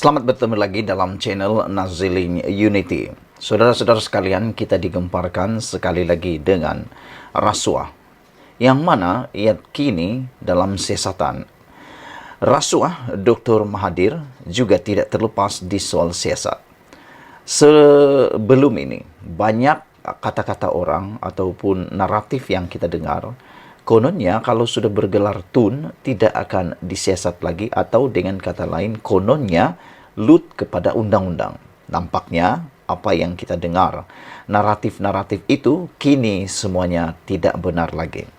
Selamat bertemu lagi dalam channel Nazilin Unity. Saudara-saudara sekalian, kita digemparkan sekali lagi dengan rasuah, yang mana ia kini dalam siasatan. Rasuah Dr. Mahathir juga tidak terlepas di soal siasat. Sebelum ini, banyak kata-kata orang ataupun naratif yang kita dengar, kononnya kalau sudah bergelar tun tidak akan disiasat lagi, atau dengan kata lain kononnya lut kepada undang-undang. Nampaknya apa yang kita dengar, naratif-naratif itu kini semuanya tidak benar lagi.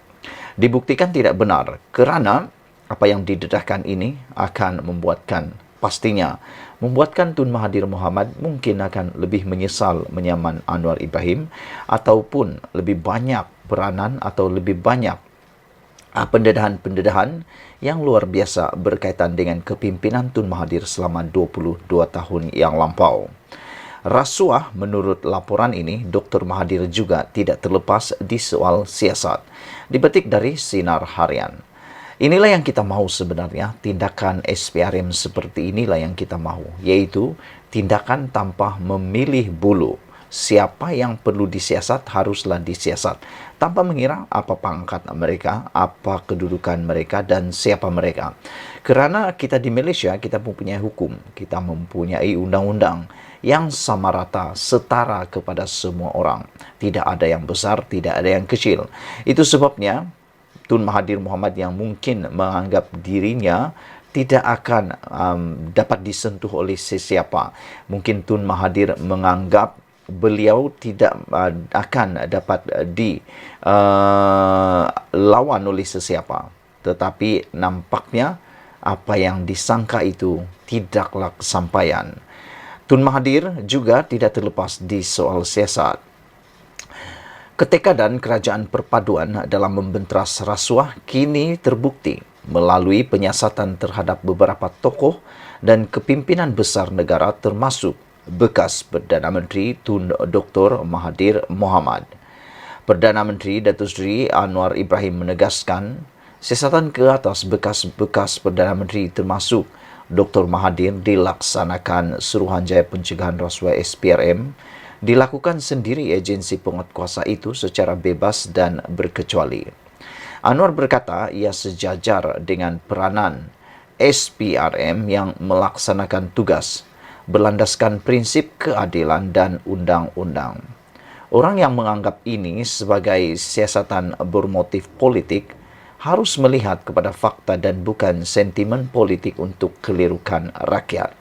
Dibuktikan tidak benar kerana apa yang didedahkan ini akan pastinya membuatkan Tun Mahathir Mohamad mungkin akan lebih menyesal menyaman Anwar Ibrahim, ataupun lebih banyak peranan atau lebih banyak pendedahan-pendedahan yang luar biasa berkaitan dengan kepimpinan Tun Mahathir selama 22 tahun yang lampau. Rasuah menurut laporan ini, Dr. Mahathir juga tidak terlepas di soal siasat. Dipetik dari Sinar Harian. Inilah yang kita mahu sebenarnya, tindakan SPRM seperti inilah yang kita mahu, yaitu tindakan tanpa memilih bulu. Siapa yang perlu disiasat, haruslah disiasat, tanpa mengira apa pangkat mereka, apa kedudukan mereka, dan siapa mereka. Kerana kita di Malaysia, kita mempunyai hukum, kita mempunyai undang-undang yang sama rata, setara kepada semua orang. Tidak ada yang besar, tidak ada yang kecil. Itu sebabnya Tun Mahathir Mohamad yang mungkin menganggap dirinya tidak akan dapat disentuh oleh sesiapa. Mungkin Tun Mahathir menganggap beliau tidak akan dapat dilawan oleh sesiapa. Tetapi nampaknya apa yang disangka itu tidaklah kesampaian. Tun Mahathir juga tidak terlepas di soal siasat. Ketekadan kerajaan perpaduan dalam membenteras rasuah kini terbukti melalui penyiasatan terhadap beberapa tokoh dan kepimpinan besar negara, termasuk bekas Perdana Menteri Tun Dr. Mahathir Mohamad. Perdana Menteri Datuk Seri Anwar Ibrahim menegaskan siasatan ke atas bekas Perdana Menteri termasuk Dr. Mahathir dilaksanakan Suruhanjaya Pencegahan Rasuah SPRM dilakukan sendiri agensi penguatkuasa itu secara bebas dan berkecuali. Anwar berkata ia sejajar dengan peranan SPRM yang melaksanakan tugas berlandaskan prinsip keadilan dan undang-undang. Orang yang menganggap ini sebagai siasatan bermotif politik harus melihat kepada fakta dan bukan sentimen politik untuk kelirukan rakyat.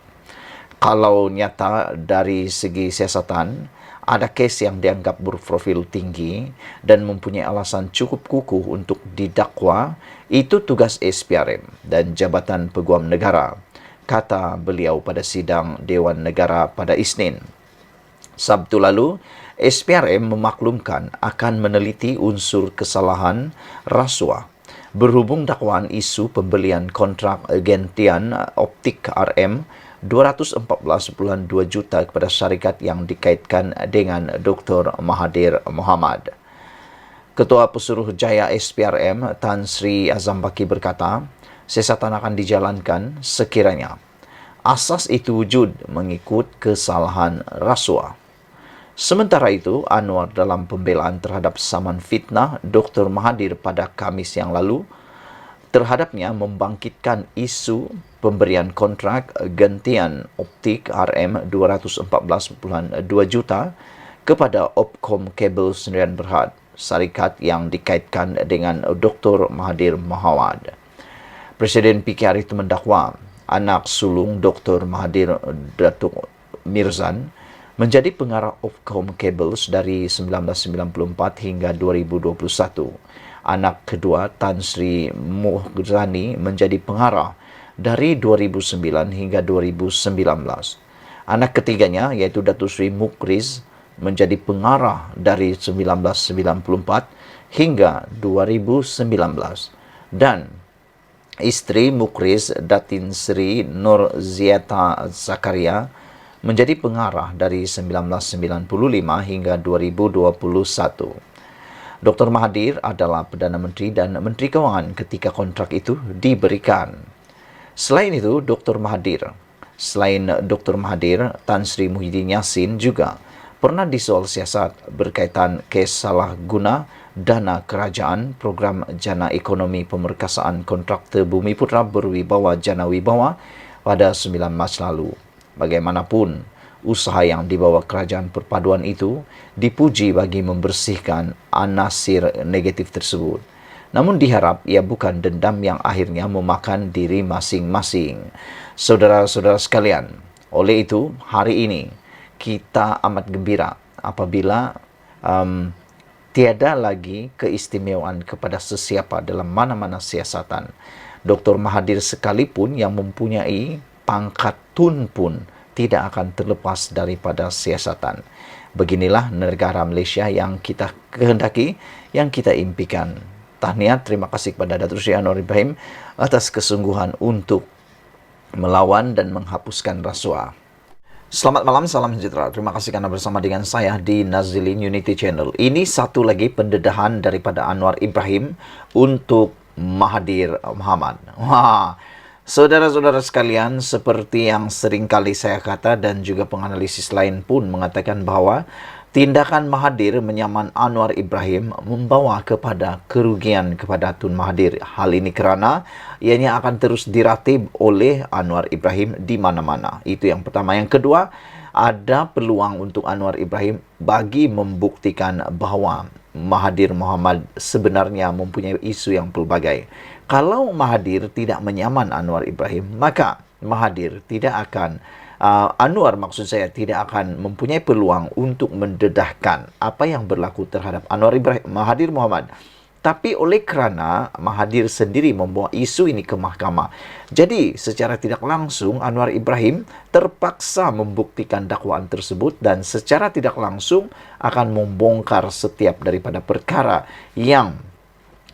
Kalau nyata dari segi siasatan, ada kes yang dianggap berprofil tinggi dan mempunyai alasan cukup kukuh untuk didakwa, itu tugas SPRM dan Jabatan Peguam Negara, kata beliau pada sidang Dewan Negara pada Isnin. Sabtu lalu, SPRM memaklumkan akan meneliti unsur kesalahan rasuah berhubung dakwaan isu pembelian kontrak gantian optik RM 214.2 juta kepada syarikat yang dikaitkan dengan Dr. Mahathir Mohamad. Ketua Pesuruhjaya SPRM Tan Sri Azam Baki berkata, siasatan akan dijalankan sekiranya asas itu wujud mengikut kesalahan rasuah. Sementara itu, Anwar dalam pembelaan terhadap saman fitnah Dr. Mahathir pada Khamis yang lalu terhadapnya membangkitkan isu pemberian kontrak gantian optik RM 214.2 juta kepada Opcom Kabel Sdn Bhd, syarikat yang dikaitkan dengan Dr. Mahathir Mohamad. Presiden PK itu mendakwa anak sulung Dr. Mahathir, Datuk Mirzan, menjadi pengarah Opcom Cables dari 1994 hingga 2021. Anak kedua Tan Sri Muhzani menjadi pengarah dari 2009 hingga 2019. Anak ketiganya yaitu Datuk Sri Mukriz menjadi pengarah dari 1994 hingga 2019. Dan isteri Mukriz, Datin Sri Nurziata Zakaria, menjadi pengarah dari 1995 hingga 2021. Dr. Mahathir adalah Perdana Menteri dan Menteri Kewangan ketika kontrak itu diberikan. Selain itu, Dr. Mahathir Selain Dr. Mahathir, Tan Sri Muhyiddin Yassin juga pernah disoal siasat berkaitan kes salah guna dana kerajaan program Jana Ekonomi Pemerkasaan Kontraktor Bumiputra Berwibawa Jana Wibawa pada 9 Mac lalu. Bagaimanapun, usaha yang dibawa kerajaan perpaduan itu dipuji bagi membersihkan anasir negatif tersebut. Namun diharap ia bukan dendam yang akhirnya memakan diri masing-masing. Saudara-saudara sekalian, oleh itu hari ini kita amat gembira apabila tiada lagi keistimewaan kepada sesiapa dalam mana-mana siasatan. Dr. Mahathir sekalipun yang mempunyai pangkat tun pun tidak akan terlepas daripada siasatan. Beginilah negara Malaysia yang kita kehendaki, yang kita impikan. Tahniah, terima kasih kepada Datuk Seri Anwar Ibrahim atas kesungguhan untuk melawan dan menghapuskan rasuah. Selamat malam, salam sejahtera. Terima kasih karena bersama dengan saya di Nazilin Unity Channel. Ini satu lagi pendedahan daripada Anwar Ibrahim untuk Mahathir Mohamad. Wah, saudara-saudara sekalian, seperti yang sering kali saya kata dan juga penganalisis lain pun mengatakan bahwa tindakan Mahathir menyaman Anwar Ibrahim membawa kepada kerugian kepada Tun Mahathir. Hal ini kerana ianya akan terus diratib oleh Anwar Ibrahim di mana-mana. Itu yang pertama. Yang kedua, ada peluang untuk Anwar Ibrahim bagi membuktikan bahawa Mahathir Mohamad sebenarnya mempunyai isu yang pelbagai. Kalau Mahathir tidak menyaman Anwar Ibrahim, maka Mahathir tidak akan Anwar maksud saya tidak akan mempunyai peluang untuk mendedahkan apa yang berlaku terhadap Anwar Ibrahim, Mahathir Mohamad. Tapi oleh kerana Mahathir sendiri membawa isu ini ke mahkamah, jadi secara tidak langsung Anwar Ibrahim terpaksa membuktikan dakwaan tersebut dan secara tidak langsung akan membongkar setiap daripada perkara yang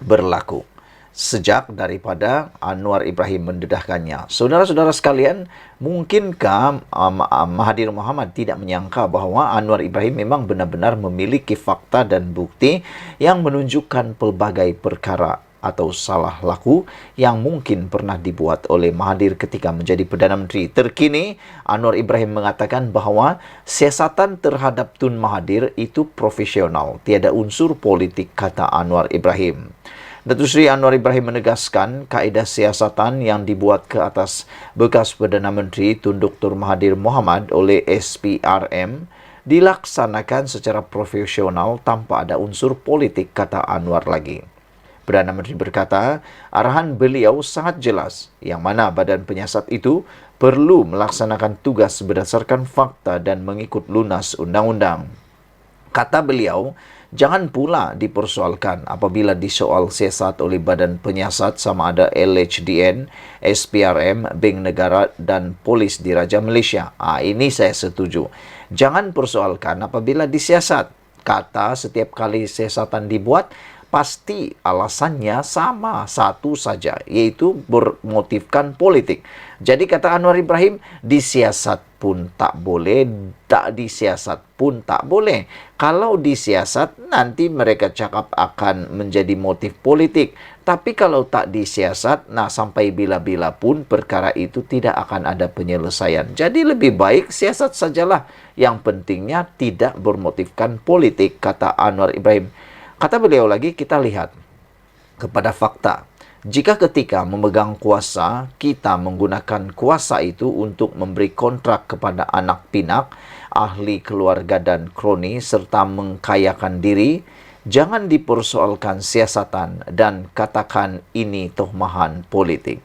berlaku sejak daripada Anwar Ibrahim mendedahkannya. Saudara-saudara sekalian, mungkinkah Mahathir Mohamad tidak menyangka bahawa Anwar Ibrahim memang benar-benar memiliki fakta dan bukti yang menunjukkan pelbagai perkara atau salah laku yang mungkin pernah dibuat oleh Mahathir ketika menjadi Perdana Menteri. Terkini, Anwar Ibrahim mengatakan bahawa siasatan terhadap Tun Mahathir itu profesional, tiada unsur politik, kata Anwar Ibrahim. Datuk Seri Anwar Ibrahim menegaskan kaedah siasatan yang dibuat ke atas bekas Perdana Menteri Tun Dr. Mahathir Mohamad oleh SPRM dilaksanakan secara profesional tanpa ada unsur politik, kata Anwar lagi. Perdana Menteri berkata, arahan beliau sangat jelas yang mana badan penyiasat itu perlu melaksanakan tugas berdasarkan fakta dan mengikut lunas undang-undang. Kata beliau, jangan pula dipersoalkan apabila disoal siasat oleh badan penyiasat sama ada LHDN, SPRM, Bank Negara dan Polis Diraja Malaysia. Ini saya setuju. Jangan persoalkan apabila disiasat. Kata setiap kali siasatan dibuat, pasti alasannya sama satu saja, yaitu bermotifkan politik. Jadi kata Anwar Ibrahim, disiasat pun tak boleh, tak disiasat pun tak boleh. Kalau disiasat, nanti mereka cakap akan menjadi motif politik. Tapi kalau tak disiasat, sampai bila-bila pun perkara itu tidak akan ada penyelesaian. Jadi lebih baik siasat sajalah. Yang pentingnya tidak bermotifkan politik, kata Anwar Ibrahim. Kata beliau lagi, kita lihat kepada fakta. Jika ketika memegang kuasa, kita menggunakan kuasa itu untuk memberi kontrak kepada anak pinak, ahli keluarga dan kroni, serta mengkayakan diri, jangan dipersoalkan siasatan dan katakan ini tohmahan politik.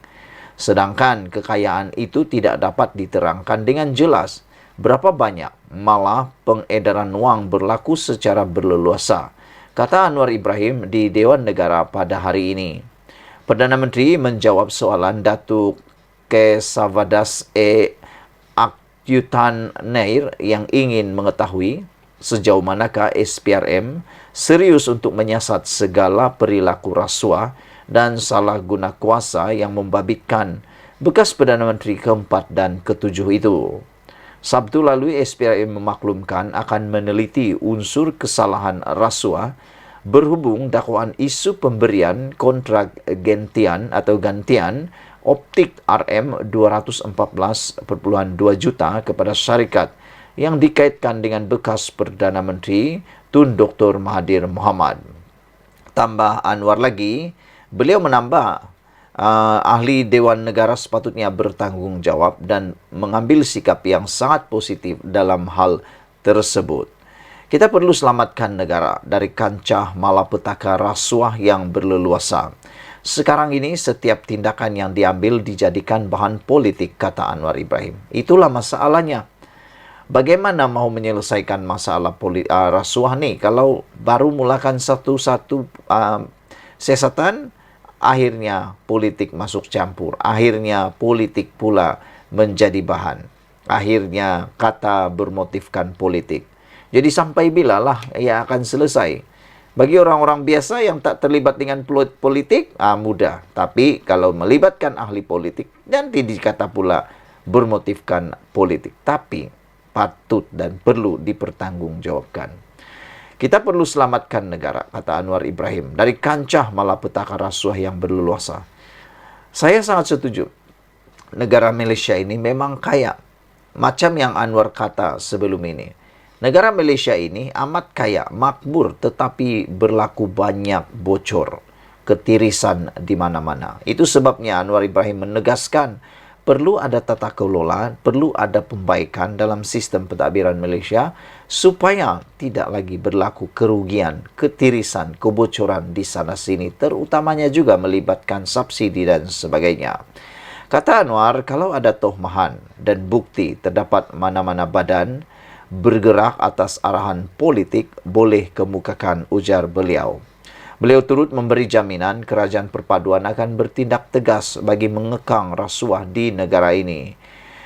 Sedangkan kekayaan itu tidak dapat diterangkan dengan jelas. Berapa banyak malah pengedaran wang berlaku secara berleluasa, kata Anwar Ibrahim di Dewan Negara pada hari ini. Perdana Menteri menjawab soalan Datuk Kesavadas Akyutan Nair yang ingin mengetahui sejauh manakah SPRM serius untuk menyiasat segala perilaku rasuah dan salah guna kuasa yang membabitkan bekas Perdana Menteri keempat dan ketujuh itu. Sabtu lalu SPRM memaklumkan akan meneliti unsur kesalahan rasuah berhubung dakwaan isu pemberian kontrak gantian optik RM214,2 juta kepada syarikat yang dikaitkan dengan bekas Perdana Menteri Tun Dr. Mahathir Mohamad. Tambah Anwar lagi, beliau menambah ahli Dewan Negara sepatutnya bertanggungjawab dan mengambil sikap yang sangat positif dalam hal tersebut. Kita perlu selamatkan negara dari kancah malapetaka rasuah yang berleluasa. Sekarang ini setiap tindakan yang diambil dijadikan bahan politik, kata Anwar Ibrahim. Itulah masalahnya. Bagaimana mau menyelesaikan masalah rasuah ni kalau baru mulakan satu-satu siasatan, akhirnya politik masuk campur. Akhirnya politik pula menjadi bahan. Akhirnya kata bermotifkan politik. Jadi sampai bilalah ia akan selesai? Bagi orang-orang biasa yang tak terlibat dengan politik, mudah. Tapi kalau melibatkan ahli politik, nanti dikata pula bermotifkan politik. Tapi patut dan perlu dipertanggungjawabkan. Kita perlu selamatkan negara, kata Anwar Ibrahim, dari kancah malapetaka rasuah yang berleluasa. Saya sangat setuju. Negara Malaysia ini memang kaya. Macam yang Anwar kata sebelum ini. Negara Malaysia ini amat kaya, makmur, tetapi berlaku banyak bocor, ketirisan di mana-mana. Itu sebabnya Anwar Ibrahim menegaskan perlu ada tata kelola, perlu ada pembaikan dalam sistem pentadbiran Malaysia supaya tidak lagi berlaku kerugian, ketirisan, kebocoran di sana-sini, terutamanya juga melibatkan subsidi dan sebagainya. Kata Anwar, kalau ada tohmahan dan bukti terdapat mana-mana badan bergerak atas arahan politik, boleh kemukakan, ujar beliau. Beliau turut memberi jaminan kerajaan perpaduan akan bertindak tegas bagi mengekang rasuah di negara ini.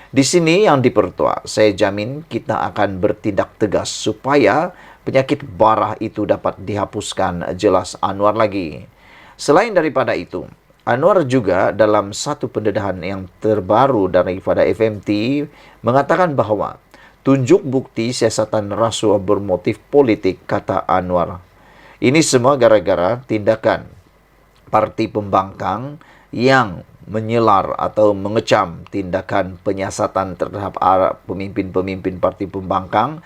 Di sini yang dipertua, saya jamin kita akan bertindak tegas supaya penyakit barah itu dapat dihapuskan, jelas Anwar lagi. Selain daripada itu, Anwar juga dalam satu pendedahan yang terbaru daripada FMT mengatakan bahawa tunjuk bukti siasatan rasuah bermotif politik, kata Anwar. Ini semua gara-gara tindakan parti pembangkang yang menyelar atau mengecam tindakan penyiasatan terhadap pemimpin-pemimpin parti pembangkang,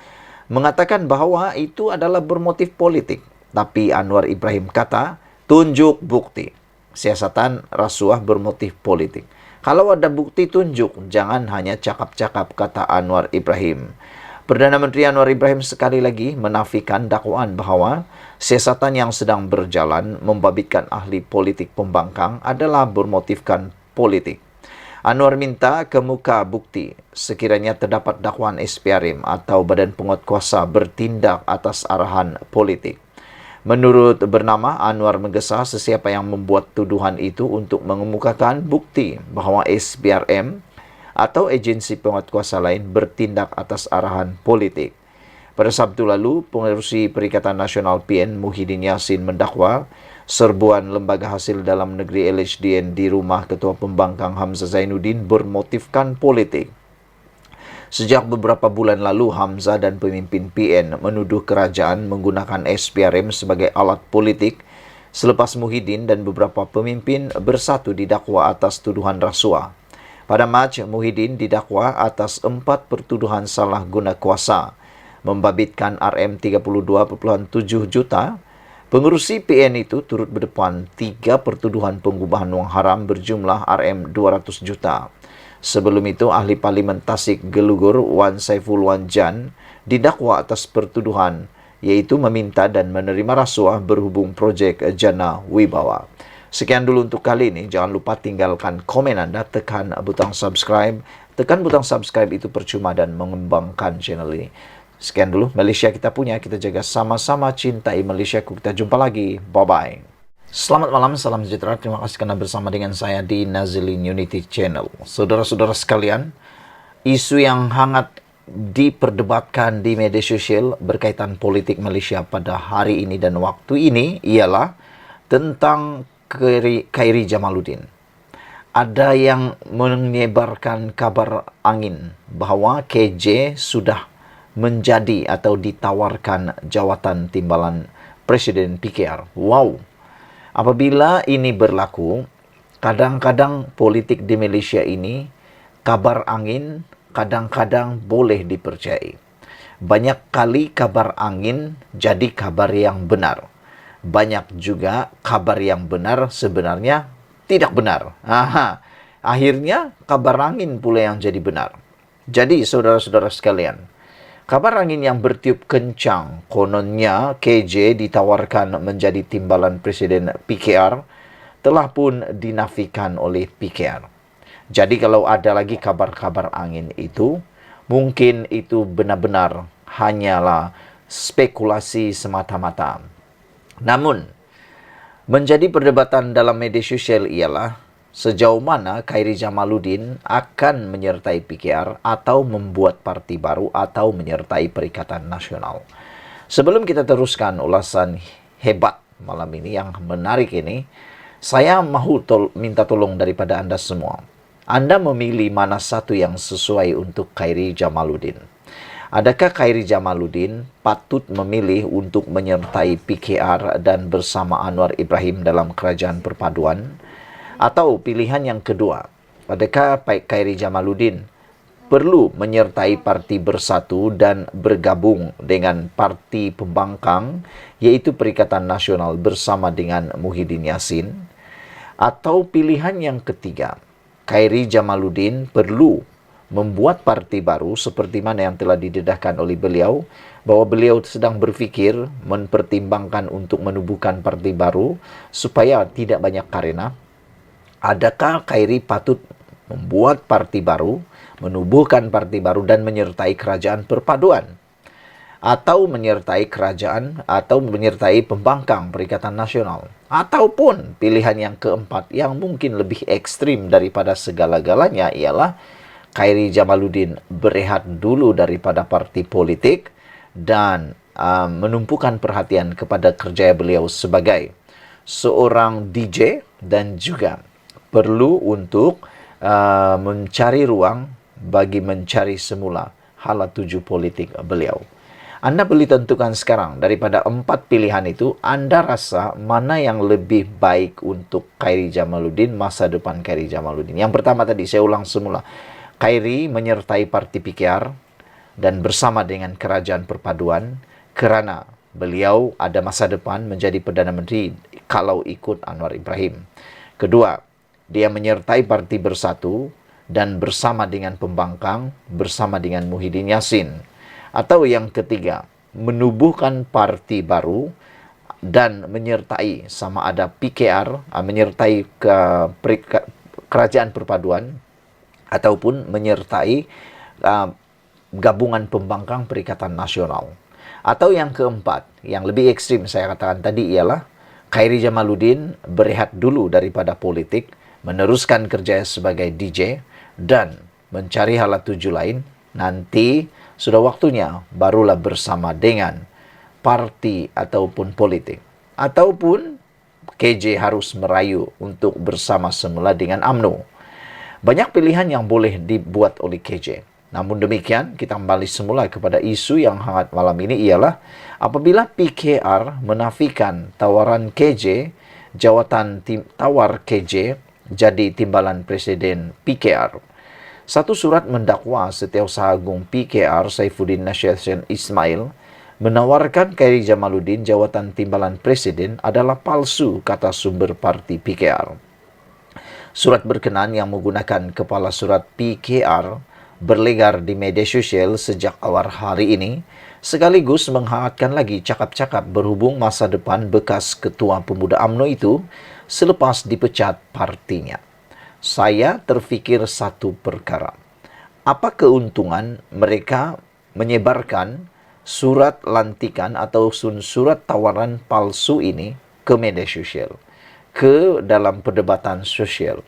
mengatakan bahawa itu adalah bermotif politik. Tapi Anwar Ibrahim kata, tunjuk bukti siasatan rasuah bermotif politik. Kalau ada bukti tunjuk, jangan hanya cakap-cakap, kata Anwar Ibrahim. Perdana Menteri Anwar Ibrahim sekali lagi menafikan dakwaan bahawa siasatan yang sedang berjalan membabitkan ahli politik pembangkang adalah bermotifkan politik. Anwar minta kemuka bukti sekiranya terdapat dakwaan SPRM atau badan penguatkuasa bertindak atas arahan politik. Menurut bernama, Anwar menggesa sesiapa yang membuat tuduhan itu untuk mengemukakan bukti bahawa SPRM atau agensi penguatkuasa lain bertindak atas arahan politik. Pada Sabtu lalu, Pengerusi Perikatan Nasional PN Muhyiddin Yassin mendakwa serbuan lembaga hasil dalam negeri LHDN di rumah Ketua Pembangkang Hamzah Zainuddin bermotifkan politik. Sejak beberapa bulan lalu, Hamzah dan pemimpin PN menuduh kerajaan menggunakan SPRM sebagai alat politik selepas Muhyiddin dan beberapa pemimpin bersatu didakwa atas tuduhan rasuah. Pada Mac, Muhyiddin didakwa atas 4 pertuduhan salah guna kuasa, membabitkan RM32.7 juta. Pengerusi PN itu turut berdepan 3 pertuduhan pengubahan wang haram berjumlah RM200 juta. Sebelum itu, ahli Parlimen Tasik Gelugur Wan Saiful Wan Jan didakwa atas pertuduhan iaitu meminta dan menerima rasuah berhubung projek Jana Wibawa. Sekian dulu untuk kali ini. Jangan lupa tinggalkan komen anda, tekan butang subscribe. Tekan butang subscribe itu percuma dan mengembangkan channel ini. Sekian dulu Malaysia kita punya. Kita jaga sama-sama, cintai Malaysia. Kita jumpa lagi. Bye-bye. Selamat malam, salam sejahtera. Terima kasih karena bersama dengan saya di Nazilin Unity Channel. Saudara-saudara sekalian, isu yang hangat diperdebatkan di media sosial berkaitan politik Malaysia pada hari ini dan waktu ini ialah tentang Khairi Jamaluddin. Ada yang menyebarkan kabar angin bahawa KJ sudah menjadi atau ditawarkan jawatan timbalan Presiden PKR. Wow! Apabila ini berlaku, kadang-kadang politik di Malaysia ini kabar angin kadang-kadang boleh dipercayai. Banyak kali kabar angin jadi kabar yang benar. Banyak juga kabar yang benar sebenarnya tidak benar. Akhirnya kabar angin pula yang jadi benar. Jadi saudara-saudara sekalian, kabar angin yang bertiup kencang, kononnya KJ ditawarkan menjadi timbalan Presiden PKR, telah pun dinafikan oleh PKR. Jadi kalau ada lagi kabar-kabar angin itu, mungkin itu benar-benar hanyalah spekulasi semata-mata. Namun, menjadi perdebatan dalam media sosial ialah sejauh mana Khairy Jamaluddin akan menyertai PKR atau membuat parti baru atau menyertai Perikatan Nasional. Sebelum kita teruskan ulasan hebat malam ini yang menarik ini, saya mahu minta tolong daripada anda semua. Anda memilih mana satu yang sesuai untuk Khairy Jamaluddin. Adakah Khairy Jamaluddin patut memilih untuk menyertai PKR dan bersama Anwar Ibrahim dalam kerajaan perpaduan? Atau pilihan yang kedua, adakah Khairy Jamaluddin perlu menyertai Parti Bersatu dan bergabung dengan Parti Pembangkang, yaitu Perikatan Nasional bersama dengan Muhyiddin Yassin? Atau pilihan yang ketiga, Khairy Jamaluddin perlu membuat parti baru seperti mana yang telah didedahkan oleh beliau, bahwa beliau sedang berfikir mempertimbangkan untuk menubuhkan parti baru supaya tidak banyak karena. Adakah Khairy patut membuat parti baru, menubuhkan parti baru dan menyertai kerajaan perpaduan? Atau menyertai kerajaan atau menyertai pembangkang Perikatan Nasional? Ataupun pilihan yang keempat yang mungkin lebih ekstrim daripada segala-galanya ialah Khairy Jamaluddin berehat dulu daripada parti politik dan menumpukan perhatian kepada kerja beliau sebagai seorang DJ dan juga perlu untuk mencari ruang bagi mencari semula hala tuju politik beliau. Anda boleh tentukan sekarang daripada 4 pilihan itu, anda rasa mana yang lebih baik untuk Khairy Jamaluddin, masa depan Khairy Jamaluddin. Yang pertama tadi, saya ulang semula. Khairy menyertai parti PKR dan bersama dengan kerajaan perpaduan kerana beliau ada masa depan menjadi Perdana Menteri kalau ikut Anwar Ibrahim. Kedua, dia menyertai Parti Bersatu dan bersama dengan Pembangkang, bersama dengan Muhyiddin Yassin. Atau yang ketiga, menubuhkan parti baru dan menyertai sama ada PKR, menyertai kerajaan perpaduan ataupun menyertai gabungan Pembangkang Perikatan Nasional. Atau yang keempat, yang lebih ekstrim saya katakan tadi ialah Khairy Jamaluddin berehat dulu daripada politik, meneruskan kerja sebagai DJ dan mencari hala tuju lain. Nanti sudah waktunya barulah bersama dengan parti ataupun politik. Ataupun KJ harus merayu untuk bersama semula dengan UMNO. Banyak pilihan yang boleh dibuat oleh KJ. Namun demikian, kita kembali semula kepada isu yang hangat malam ini ialah apabila PKR menafikan tawaran KJ, jawatan tawar KJ jadi timbalan Presiden PKR. Satu surat mendakwa Setiausaha Agung PKR Saifuddin Nashir Ismail menawarkan Khairy Jamaluddin jawatan timbalan Presiden adalah palsu, kata sumber parti PKR. Surat berkenaan yang menggunakan kepala surat PKR berlegar di media sosial sejak awal hari ini, sekaligus menghangatkan lagi cakap-cakap berhubung masa depan bekas Ketua Pemuda UMNO itu selepas dipecat partinya. Saya terfikir satu perkara. Apa keuntungan mereka menyebarkan surat lantikan atau surat tawaran palsu ini ke media sosial, ke dalam perdebatan sosial?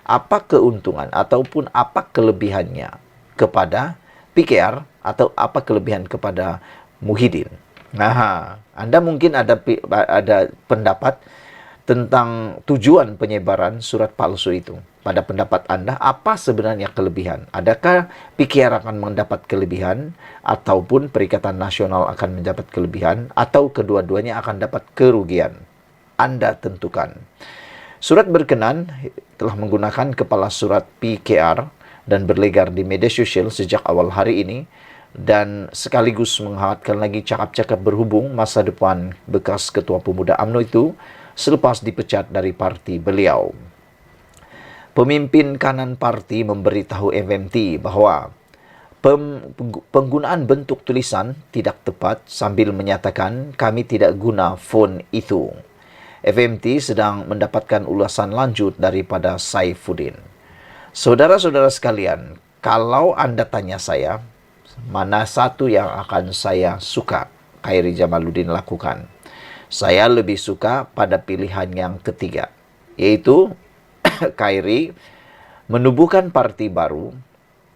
Apa keuntungan ataupun apa kelebihannya kepada PKR atau apa kelebihan kepada Muhyiddin? Anda mungkin ada pendapat tentang tujuan penyebaran surat palsu itu. Pada pendapat anda, apa sebenarnya kelebihan? Adakah PKR akan mendapat kelebihan ataupun Perikatan Nasional akan mendapat kelebihan atau kedua-duanya akan dapat kerugian? Anda tentukan. Surat berkenan telah menggunakan kepala surat PKR dan berlegar di media sosial sejak awal hari ini dan sekaligus menghangatkan lagi cakap-cakap berhubung masa depan bekas Ketua Pemuda UMNO itu selepas dipecat dari parti beliau. Pemimpin kanan parti memberitahu FMT bahawa penggunaan bentuk tulisan tidak tepat sambil menyatakan kami tidak guna font itu. FMT sedang mendapatkan ulasan lanjut daripada Saifuddin. Saudara-saudara sekalian, kalau anda tanya saya, mana satu yang akan saya suka Khairy Jamaluddin lakukan? Saya lebih suka pada pilihan yang ketiga, yaitu Khairy menubuhkan parti baru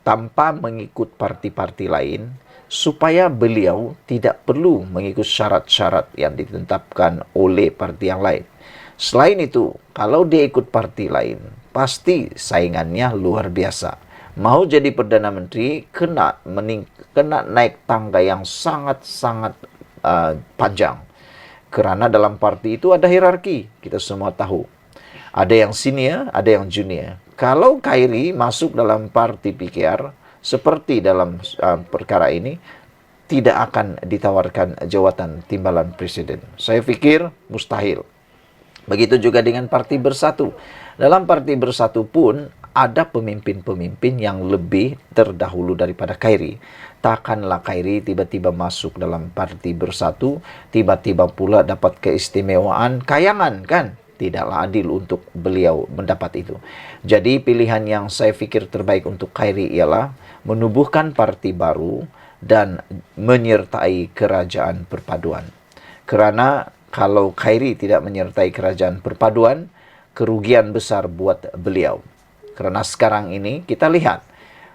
tanpa mengikut parti-parti lain supaya beliau tidak perlu mengikut syarat-syarat yang ditetapkan oleh parti yang lain. Selain itu, kalau dia ikut parti lain, pasti saingannya luar biasa. Mau jadi Perdana Menteri, kena naik tangga yang sangat-sangat panjang. Kerana dalam parti itu ada hierarki, kita semua tahu. Ada yang senior, ada yang junior. Kalau Khairy masuk dalam parti PKR, seperti dalam perkara ini, tidak akan ditawarkan jawatan timbalan presiden. Saya fikir mustahil. Begitu juga dengan Parti Bersatu. Dalam Parti Bersatu pun ada pemimpin-pemimpin yang lebih terdahulu daripada Khairy. Takkanlah Khairy tiba-tiba masuk dalam Parti Bersatu, tiba-tiba pula dapat keistimewaan kayangan, kan? Tidaklah adil untuk beliau mendapat itu. Jadi pilihan yang saya fikir terbaik untuk Khairy ialah menubuhkan parti baru dan menyertai kerajaan perpaduan. Kerana kalau Khairy tidak menyertai kerajaan perpaduan, kerugian besar buat beliau. Kerana sekarang ini kita lihat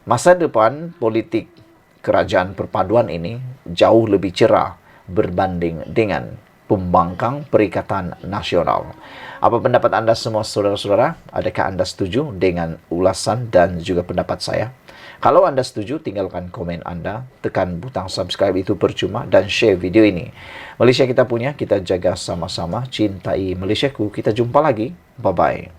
masa depan politik kerajaan perpaduan ini jauh lebih cerah berbanding dengan pembangkang Perikatan Nasional. Apa pendapat anda semua saudara-saudara? Adakah anda setuju dengan ulasan dan juga pendapat saya? Kalau anda setuju, tinggalkan komen anda, tekan butang subscribe itu percuma dan share video ini. Malaysia kita punya, kita jaga sama-sama, cintai Malaysiaku. Kita jumpa lagi. Bye-bye.